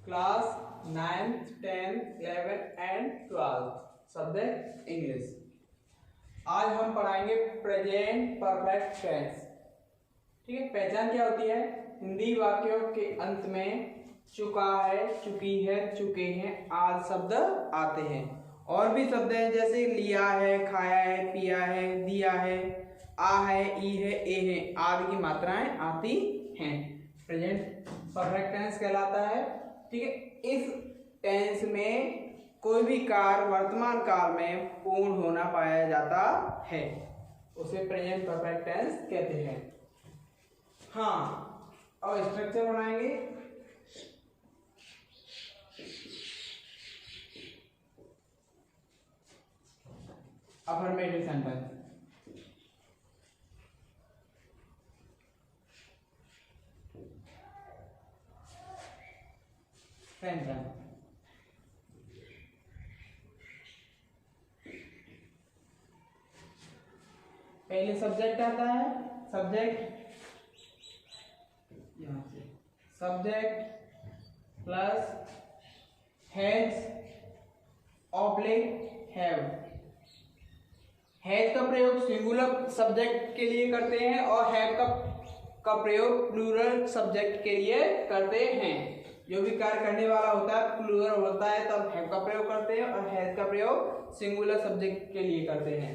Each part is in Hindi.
Class 9th 10th 11th and 12th subject English. आज हम पढ़ाएंगे प्रेजेंट परफेक्ट टेंस। ठीक है, पहचान क्या होती है? हिंदी वाक्यों के अंत में चुका है, चुकी है, चुके हैं आदि शब्द आते हैं। और भी शब्द हैं जैसे लिया है, खाया है, पिया है, दिया है, आ है, ई है, ए है आदि की मात्राएं आती हैं। प्रेजेंट परफेक्ट टेंस कहलाता है। ठीक है, इस टेंस में कोई भी कार्य वर्तमान काल में पूर्ण होना पाया जाता है, उसे प्रेजेंट परफेक्ट टेंस कहते हैं। हाँ, और स्ट्रक्चर बनाएंगे। Affirmative sentence, sentence. पहले सब्जेक्ट आता है, सब्जेक्ट यहां से subject plus has oblique have. Has का प्रयोग सिंगुलर सब्जेक्ट के लिए करते हैं और हैव का प्रयोग प्लूरल सब्जेक्ट के लिए करते हैं। जो भी कार्य करने वाला होता है प्लूरल होता है तब हैव का प्रयोग करते हैं और हैज का प्रयोग सिंगुलर सब्जेक्ट के लिए करते हैं।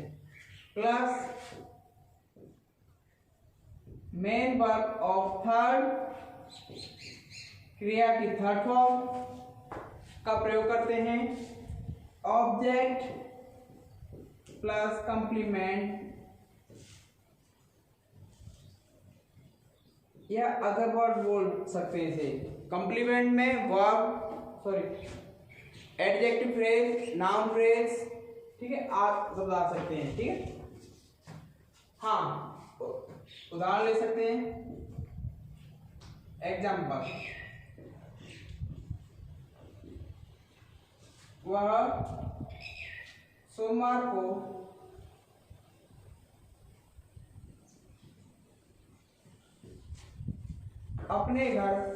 Plus main verb of third, क्रिया की थर्ड फॉर्म का प्रयोग करते हैं। ऑब्जेक्ट प्लस कंप्लीमेंट, या अदर वर्ड बोल सकते हैं इसे। कंप्लीमेंट में verb adjective phrase, noun phrase, ठीक है, आप सब ला सकते हैं। ठीक है, हाँ, उदाहरण ले सकते हैं। एग्जाम्पल, वह सोमवार को अपने घर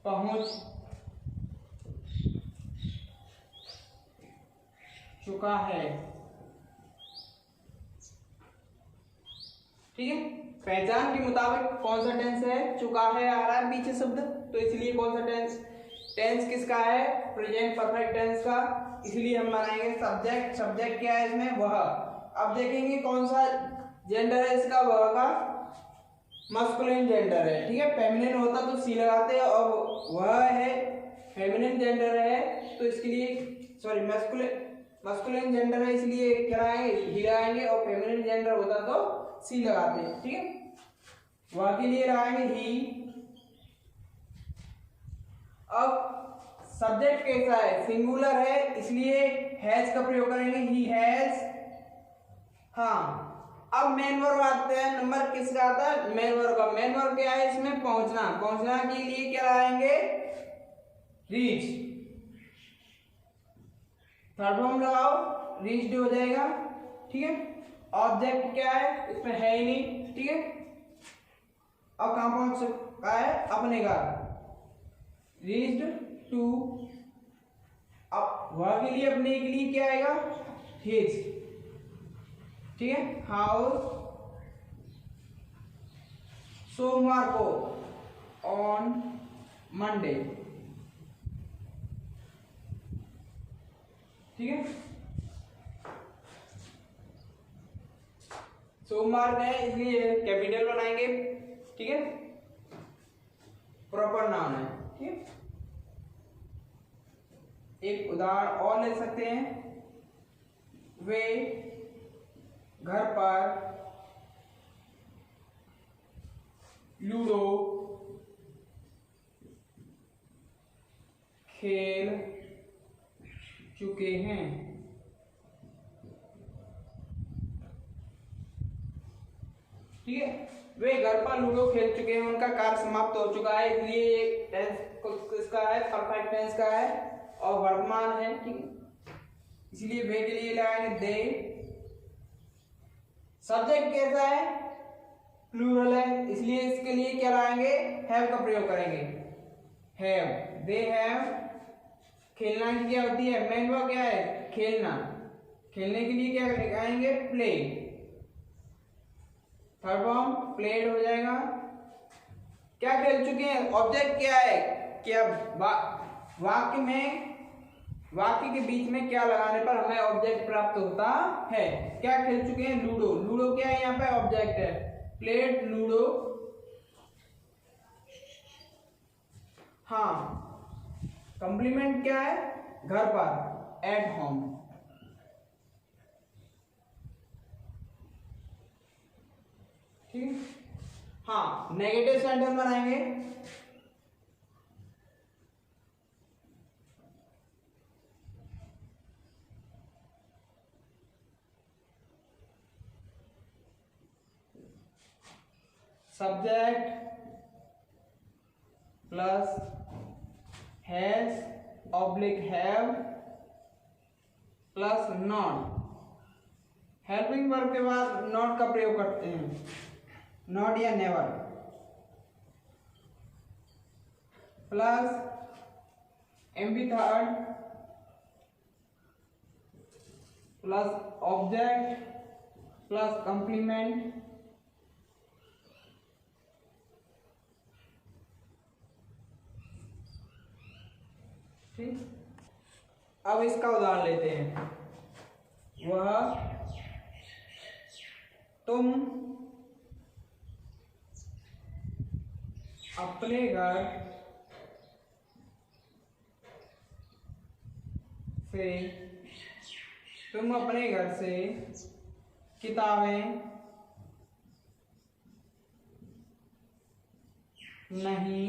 पहुंच चुका है। ठीक है, पहचान के मुताबिक कौन सा टेंस है? चुका है आ रहा है पीछे शब्द, तो इसलिए कौन सा टेंस किसका है? प्रेजेंट परफेक्ट टेंस का। इसलिए हम बनाएंगे सब्जेक्ट। सब्जेक्ट क्या है इसमें? वह। अब देखेंगे कौन सा जेंडर है इसका। वह का मस्कुलिन जेंडर है। ठीक है, फेमिनिन होता तो सी लगाते हैं और वह है फेमिनिन जेंडर है तो इसके लिए मस्कुलिन जेंडर है इसलिए क्या लगाएंगे? ही लगाएंगे, और फेमिनिन जेंडर होता तो सी लगाते हैं। ठीक है, वह के लिए लगाएंगे ही। अब सब्जेक्ट कैसा है? सिंगुलर है इसलिए हैज का प्रयोग करेंगे, ही हैज। हाँ, अब मेन वर्ब आते हैं। नंबर किसका आता है? मेन वर्ब का। मेन वर्ब क्या है इसमें? पहुंचना। पहुंचना के लिए क्या लगाएंगे? रीच। थर्ड फॉर्म लगाओ, रीच्ड हो जाएगा। ठीक है, ऑब्जेक्ट क्या है इसमें? है ही नहीं। ठीक है, अब कहां पहुंच चुका है? अपने घर। Reached to. अब वह के लिए, अपने के लिए क्या आएगा? हिज। ठीक है, हाउस सोमवार को, ऑन मंडे। ठीक है, सोमवार में इसलिए कैपिटल बनाएंगे। ठीक है, प्रॉपर नाउन है। ठीक है, एक उदाहरण और ले सकते हैं। वे घर पर लूडो खेल चुके हैं। ठीक है, वे घर पर लूडो खेल चुके हैं, उनका कार्य समाप्त हो चुका है, इसलिए ये टेंस किसका है? परफेक्ट टेंस का है और वर्तमान है। ठीक है, इसलिए वे के लिए लगाएंगे दे। सब्जेक्ट कैसा है? प्लूरल है, इसलिए इसके लिए क्या लाएंगे, हैव का प्रयोग करेंगे। Have, they have. खेलना की क्या होती है, मेन वर्ब क्या है, खेलना। खेलने के लिए क्या लगाएंगे, प्ले। थर्ड फॉर्म प्लेड हो जाएगा। क्या खेल चुके हैं, ऑब्जेक्ट क्या है, क्या वाक्य में, वाक्य के बीच में क्या लगाने पर हमें ऑब्जेक्ट प्राप्त होता है। क्या खेल चुके हैं, लूडो। लूडो क्या है, यहाँ पे ऑब्जेक्ट है, प्लेड लूडो। हाँ, कॉम्प्लीमेंट क्या है, घर पर, एट होम। ठीक है। हाँ, नेगेटिव सेंटेंस बनाएंगे। Subject plus has oblique have plus not. Helping verb के बाद नॉट का प्रयोग करते हैं, नॉट या never, plus MV third plus object plus complement. ठीक, अब इसका उदाहरण लेते हैं। वह, तुम अपने घर से, तुम अपने घर से किताबें नहीं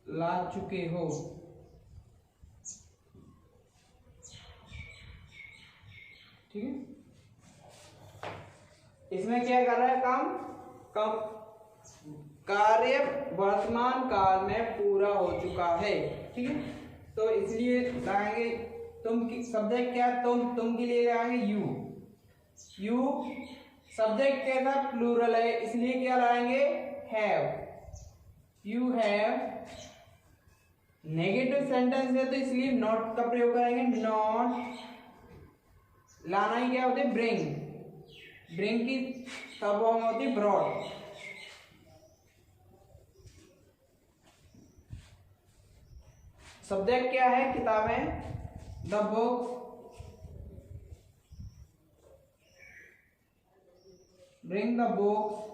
ला चुके हो। ठीक है, इसमें क्या कर रहा है, काम कम कार्य वर्तमान काल में पूरा हो चुका है। ठीक है, तो इसलिए लगाएंगे तुम की सब्जेक्ट क्या, तुम के लिए लगाएंगे यू। यू सब्जेक्ट क्या था, प्लूरल है, इसलिए क्या लगाएंगे, have. You have. Negative sentence है तो इसलिए नॉट का प्रयोग करेंगे। नॉट, लाना ही क्या होते, ब्रिंग। ब्रिंग की सब फॉर्म होती ब्रॉड। सब्जेक्ट क्या है, किताबें, the book. Bring the book.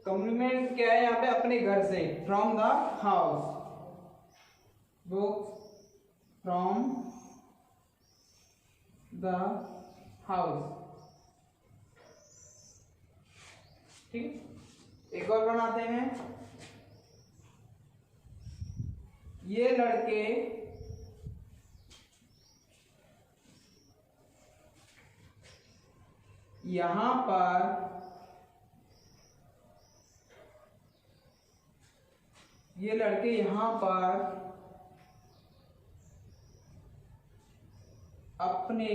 Complement क्या है यहाँ पे, अपने घर से, from the house. Book from the house. ठीक, एक और बनाते हैं। ये लड़के यहां पर अपने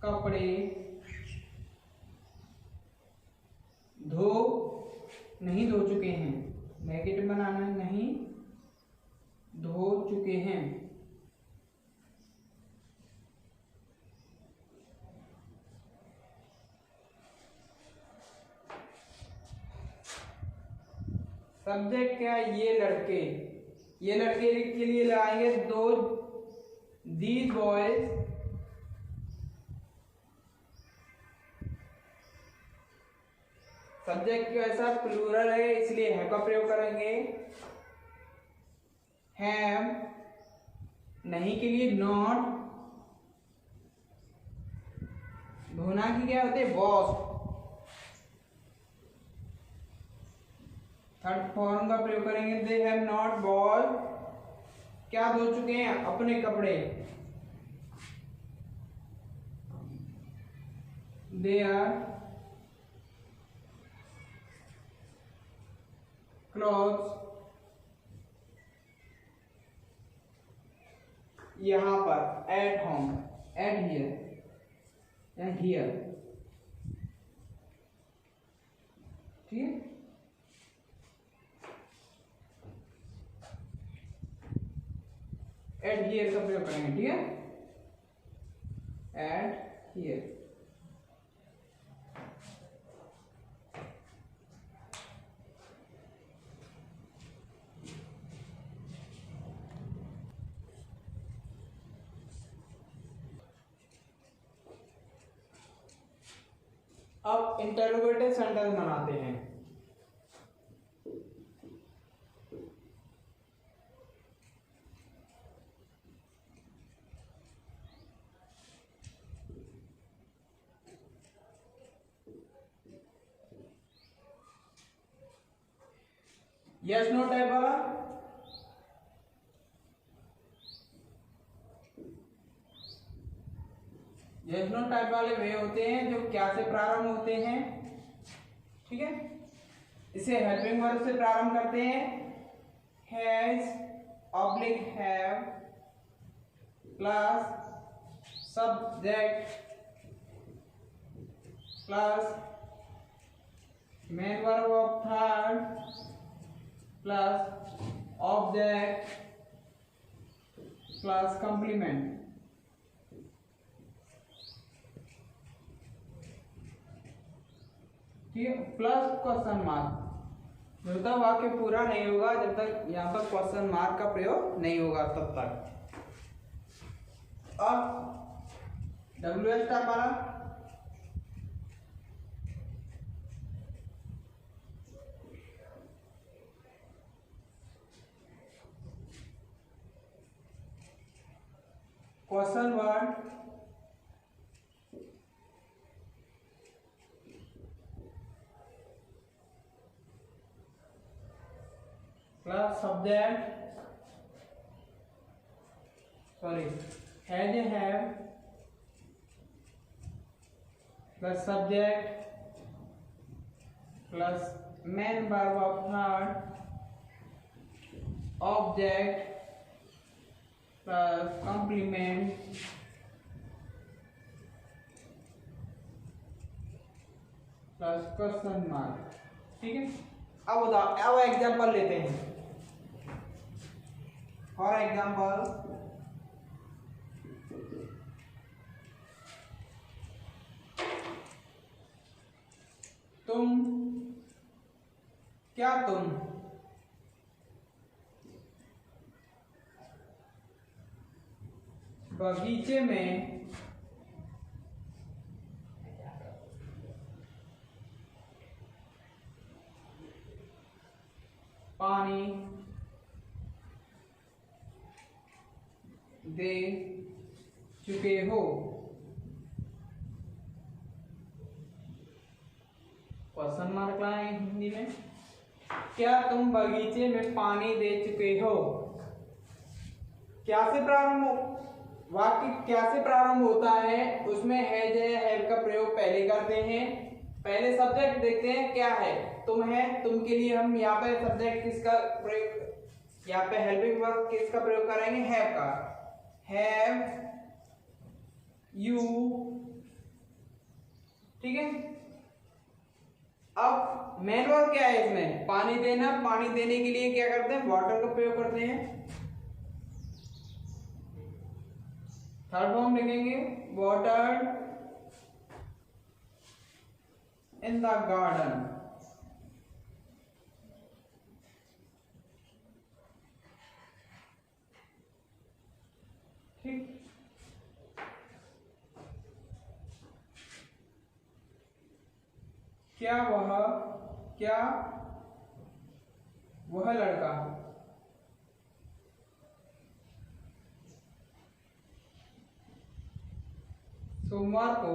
कपड़े नहीं धो चुके हैं। नेगेटिव बनाना है, नहीं धो चुके हैं। सब्जेक्ट क्या है, ये लड़के। ये लड़के के लिए लगाएंगे दो, दीज बॉयज। सब्जेक्ट कैसा, प्लूरल है, इसलिए हैव का प्रयोग करेंगे। हैव, नहीं के लिए नॉट। धोना की क्या होते हैं, वॉश। थर्ड फॉर्म का प्रयोग करेंगे, दे हैव नॉट वॉश। क्या धो चुके हैं, अपने कपड़े। They are clothes. यहां पर, एट होम। एट हियर या हियर, ठीक है। एट हियर का प्रयोग करेंगे, ठीक है, एट हियर। अब इंटरोगेटिव सेंटेंस बनाते हैं। यस नो टाइप वाला, यस नो टाइप वाले वे होते हैं जो क्या से प्रारंभ होते हैं, ठीक है। इसे हेल्पिंग वर्ब से प्रारंभ करते हैं, has oblique have plus subject plus main verb of third plus object plus complement, ठीक है, प्लस क्वेश्चन मार्क। जब तक वाक्य पूरा नहीं होगा, जब तक यहाँ पर क्वेश्चन मार्क का प्रयोग नहीं होगा तब तक। अब WH टाइप वाला, question word plus subject, sorry has A have plus subject plus main verb of third object plus complement plus question mark, ठीक है। अब एग्जाम्पल लेते हैं। फॉर एग्जाम्पल, तुम, क्या तुम बगीचे में पानी दे चुके हो। क्वेश्चन मार्क लाएं हिंदी में, क्या तुम बगीचे में पानी दे चुके हो। क्या से प्रारंभ हो, वाक्य क्या से प्रारंभ होता है, उसमें हैज है, हैव का प्रयोग पहले करते हैं। पहले सब्जेक्ट देखते हैं क्या है, तुम है, तुम के लिए हम यहाँ पे सब्जेक्ट किसका प्रयोग, यहाँ पे हेल्पिंग वर्ब किसका प्रयोग करेंगे, हैव का। हैव यू, ठीक है। अब मेन वर्ब क्या है इसमें, पानी देना। पानी देने के लिए क्या करते हैं, वाटर का प्रयोग करते हैं। थर्ड फॉर्म लिखेंगे, वाटर इन द गार्डन। ठीक, क्या वह लड़का सोमवार को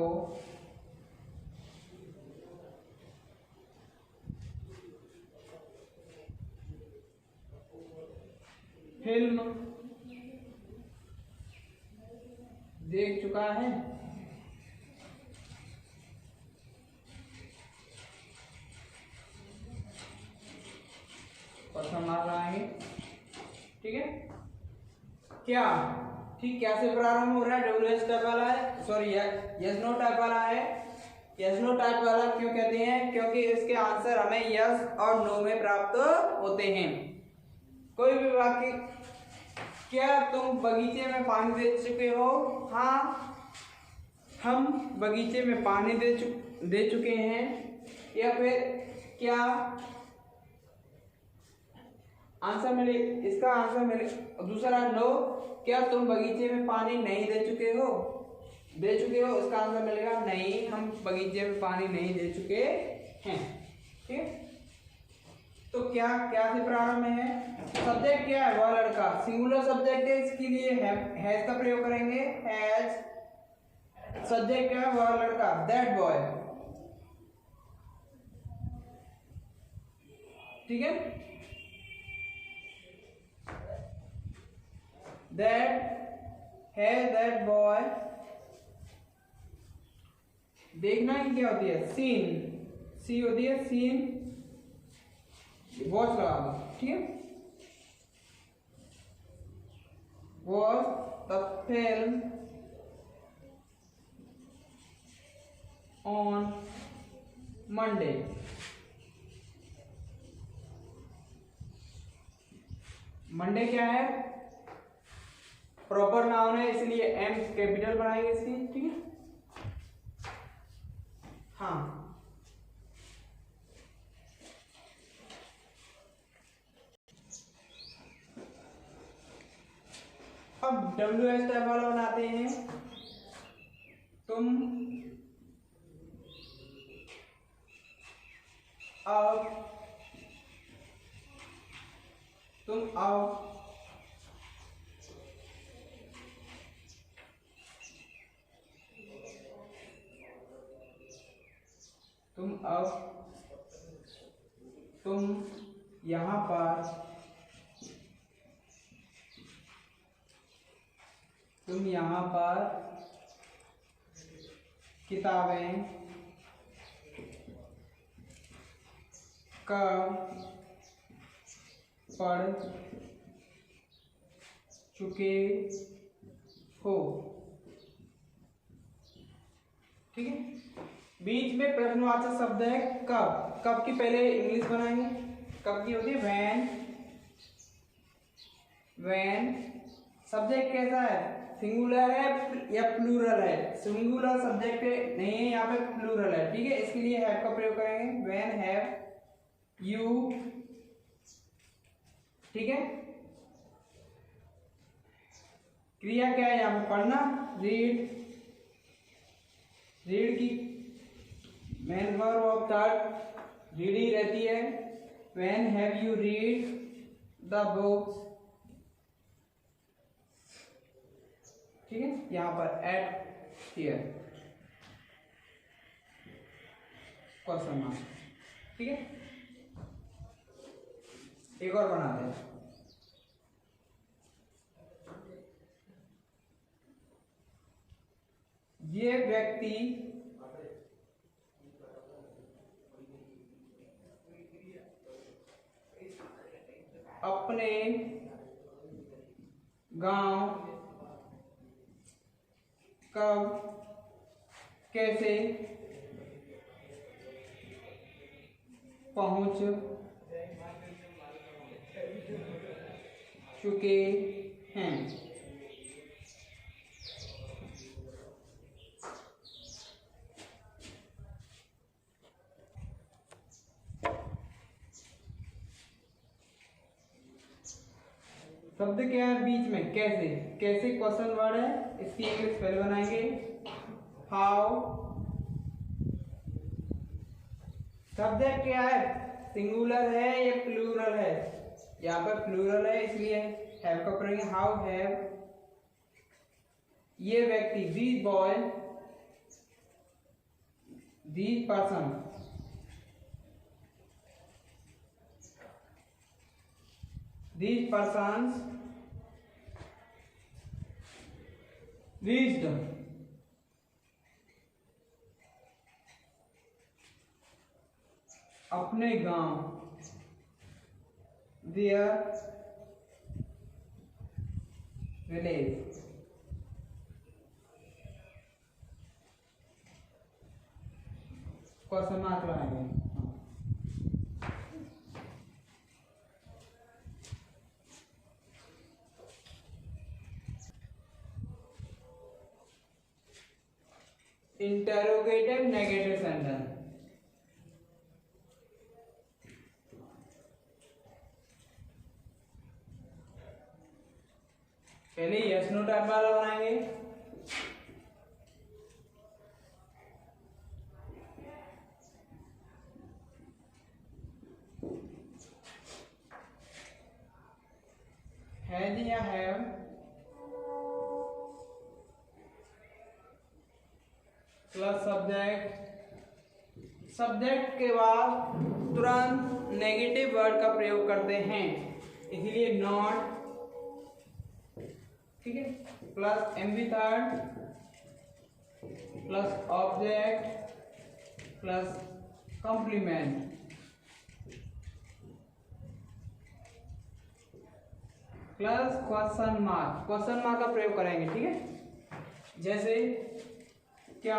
फिल्म देख चुका है। क्वेश्चन मार्क लगाएंगे, ठीक है। क्या ठीक, क्या से प्रारंभ हो रहा है? डब्ल्यू एस टाइप वाला है, सॉरी यस नो टाइप वाला है। यस नो टाइप वाला क्यों कहते हैं? क्योंकि इसके आंसर हमें यस और नो में प्राप्त होते हैं। कोई भी वाक्य, क्या तुम बगीचे में पानी दे चुके हो? हाँ, हम बगीचे में पानी दे चुके हैं। या फिर क्या आंसर मिले, इसका आंसर मिले। दूसरा नो, क्या तुम बगीचे में पानी नहीं दे चुके हो? दे चुके हो, इसका आंसर मिलेगा नहीं, हम बगीचे में पानी नहीं दे चुके हैं। ठीक, तो क्या क्या से प्रारंभ में है? सब्जेक्ट क्या है? वह लड़का, सिंगुलर सब्जेक्ट है, इसके लिए हैज का प्रयोग करेंगे। हैज, सब्जेक्ट क्या है? वह लड़का, दैट बॉय। ठीक है, दैट है, दैट बॉय। देखना ही क्या होती है? सीन, सी होती है सीन, वॉच लगा दो। ठीक है, watch the film on Monday. Monday क्या है? प्रॉपर नाउन है, इसलिए एम कैपिटल बनाएंगे इसकी। ठीक है, हाँ, अब डब्ल्यू एस टाइप वाला बनाते हैं। तुम आओ, तुम आओ, तुम आओ, तुम यहाँ पर, तुम यहाँ पर किताबें कब पढ़ चुके हो? ठीक है, बीच में प्रश्नवाचक शब्द है कब। कब की पहले इंग्लिश बनाएंगे। कब की होती है? व्हेन। व्हेन, सब्जेक्ट कैसा है? सिंगुलर है या प्लूरल है? सिंगुलर सब्जेक्ट नहीं है, यहाँ पे प्लूरल है। ठीक है, इसके लिए हैव का प्रयोग करेंगे। When have you. ठीक है, क्रिया क्या है यहाँ पे? पढ़ना, रीड। रीड की main verb of third read ही रहती है। When have you read the books. ठीक है, यहाँ पर एट हियर क्वेश्चन मार्क। ठीक है, एक और बनाते हैं। ये व्यक्ति अपने गांव कब कैसे पहुंच चुके हैं? शब्द क्या है बीच में? कैसे। कैसे क्वेश्चन वर्ड है, इसकी इंग्लिश पहले बनाएंगे। हाउ, सब्जेक्ट क्या है? सिंगुलर है या प्लूरल है? यहाँ पर प्लूरल है, इसलिए हैव का प्रयोग। हाउ हैव ये व्यक्ति, this boy, this person, these persons reached अपने गांव, their village। क्वेश्चन मार्क लगाएंगे। Interrogative negative sentence. पहले यस नो टाइप वाला बनाएंगे। हैज या हैव, प्लस सब्जेक्ट। सब्जेक्ट के बाद तुरंत नेगेटिव वर्ड का प्रयोग करते हैं, इसलिए नॉट, ठीक है, plus M B third, plus object, plus complement, plus question mark. Question mark का प्रयोग करेंगे, ठीक है। जैसे क्या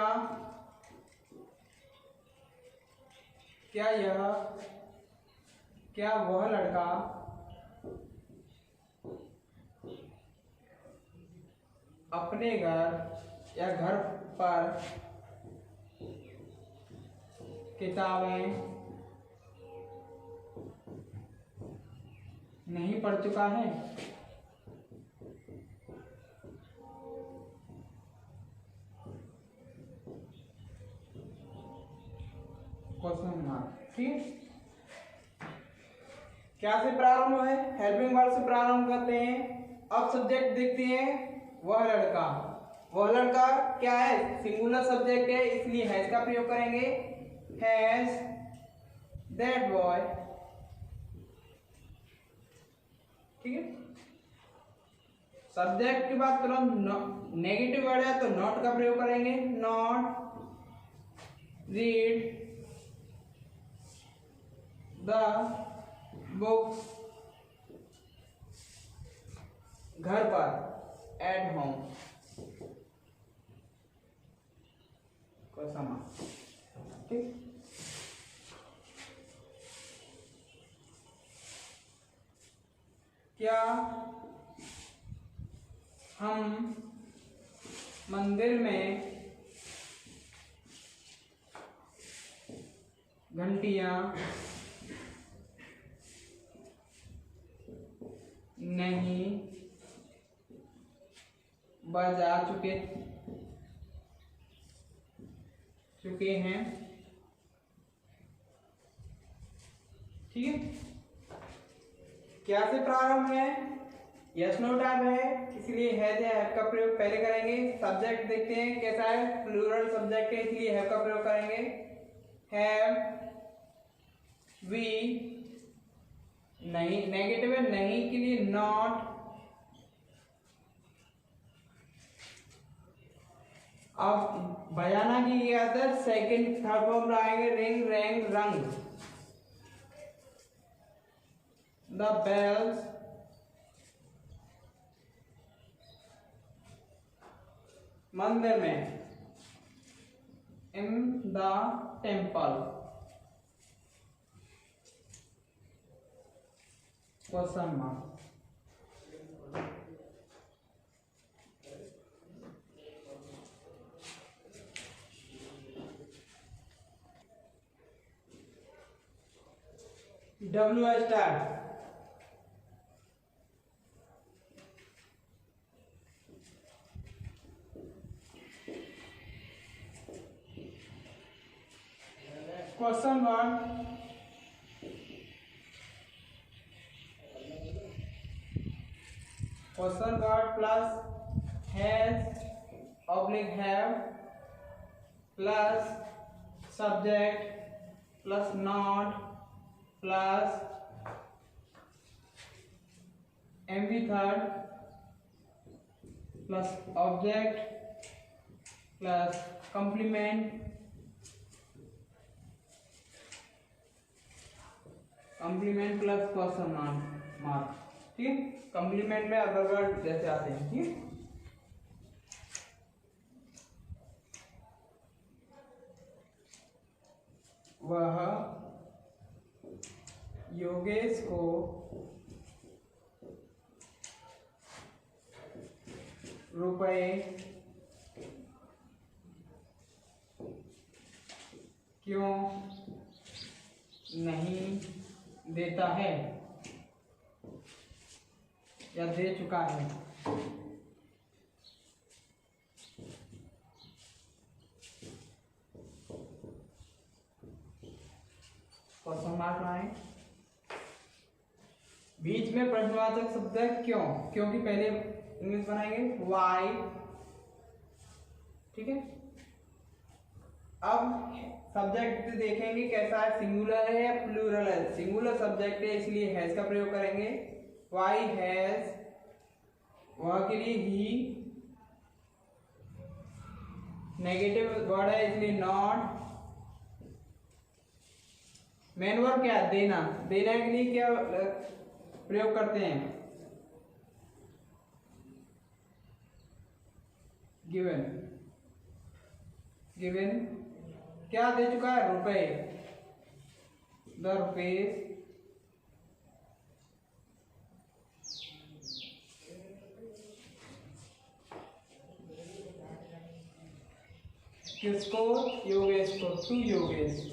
वह लड़का अपने घर या घर पर किताबें नहीं पढ़ चुका है? क्वेश्चन मार्क, ठीक। क्या से प्रारंभ है? हेल्पिंग वर्ड से प्रारंभ करते हैं। अब सब्जेक्ट देखते हैं, वह लड़का। वह लड़का क्या है? सिंगुलर सब्जेक्ट है, इसलिए हैज का प्रयोग करेंगे। हैज दैट बॉय, ठीक है। सब्जेक्ट के बाद तुरंत नेगेटिव वर्ड है तो नॉट का प्रयोग करेंगे। नॉट रीड द बुक्स, घर पर, एट होम, क्वेश्चन मार्क, ठीक। क्या हम मंदिर में घंटियां नहीं बजा चुके हैं? ठीक है। क्या से प्रारंभ है? यस नो टाइप है, इसलिए हैज या हैव का प्रयोग पहले करेंगे। सब्जेक्ट देखते हैं कैसा है, प्लूरल सब्जेक्ट है, इसलिए हैव का प्रयोग करेंगे। हैव वी, नहीं, नेगेटिव है, नहीं के लिए नॉट। अब बजाना की क्या था, सेकंड थर्ड फॉर्म लगाएंगे। Ring, rang, rung. The bells मंदिर में, in the temple, question mark. W star, question mark, question word plus has oblique have plus subject plus not plus MV third plus object plus complement, complement plus question mark, ठीक। कॉम्प्लीमेंट में अदर वर्ड जैसे आते हैं, ठीक। वह योगेश को रुपए क्यों नहीं देता है या दे चुका है। क्वेश्चन मार्क लाएं। बीच में प्रश्नवाचक शब्द है क्यों, क्योंकि पहले इंग्लिश बनाएंगे वाई। ठीक है, अब सब्जेक्ट देखेंगे कैसा है, सिंगुलर है या प्लूरल है। सिंगुलर सब्जेक्ट है इसलिए हैज का प्रयोग करेंगे। वाई हैज, वह के लिए ही। नेगेटिव वर्ड है इसलिए नॉट। मेन वर्ड क्या है, देना। देना के लिए क्या प्रयोग करते हैं, गिवन। गिवन क्या दे चुका है, रुपए। The rupees. किसको, योगेश को, टू योगेश।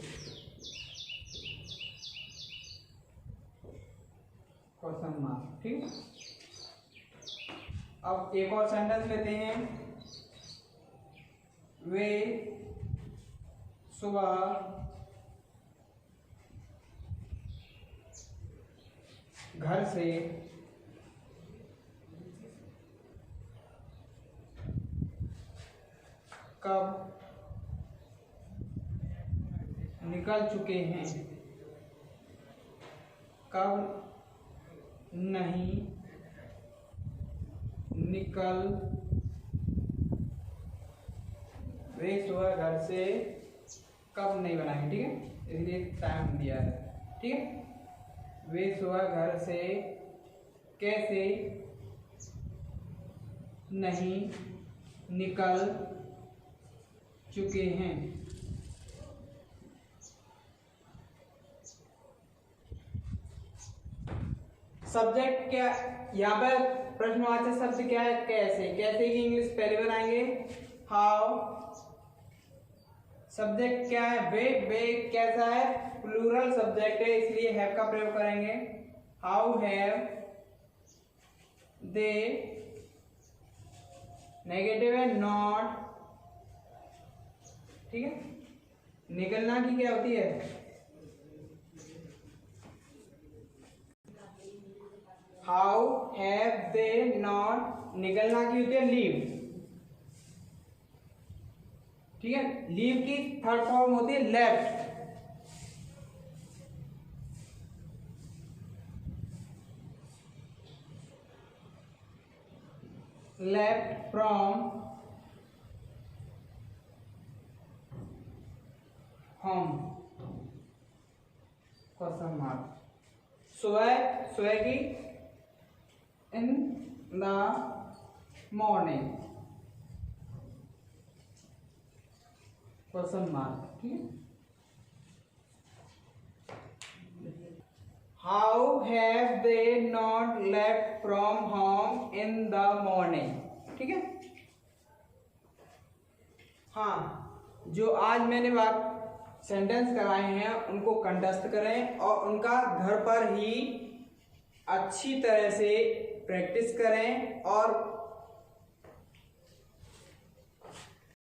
Question mark. ठीक, अब एक और सेंटेंस लेते हैं। वे सुबह घर से कब निकल चुके हैं, कब नहीं निकल। वे सुबह घर से कब नहीं बनाएंगे। ठीक है, इसलिए टाइम दिया है। ठीक है, वे सुबह घर से कैसे नहीं निकल चुके हैं। सब्जेक्ट क्या, यहाँ पर प्रश्नवाचक शब्द क्या है, कैसे। कैसे की इंग्लिश पहले बनाएंगे हाउ। सब्जेक्ट क्या है, वे। वे कैसा है, प्लूरल सब्जेक्ट है इसलिए हैव का प्रयोग करेंगे। How have they. नेगेटिव है नॉट। ठीक है, निकलना की क्या होती है, हाउ हैव दे नॉट। निकलना की होती है लीव। ठीक है, लीव की थर्ड फॉर्म होती है left. Left from home. Question mark. सुबह, सुबह की in the morning. Question mark. ठीक है, how have they not left from home in the morning. ठीक है, हाँ, जो आज मैंने बात सेंटेंस कराए हैं उनको कंठस्थ करें और उनका घर पर ही अच्छी तरह से प्रैक्टिस करें और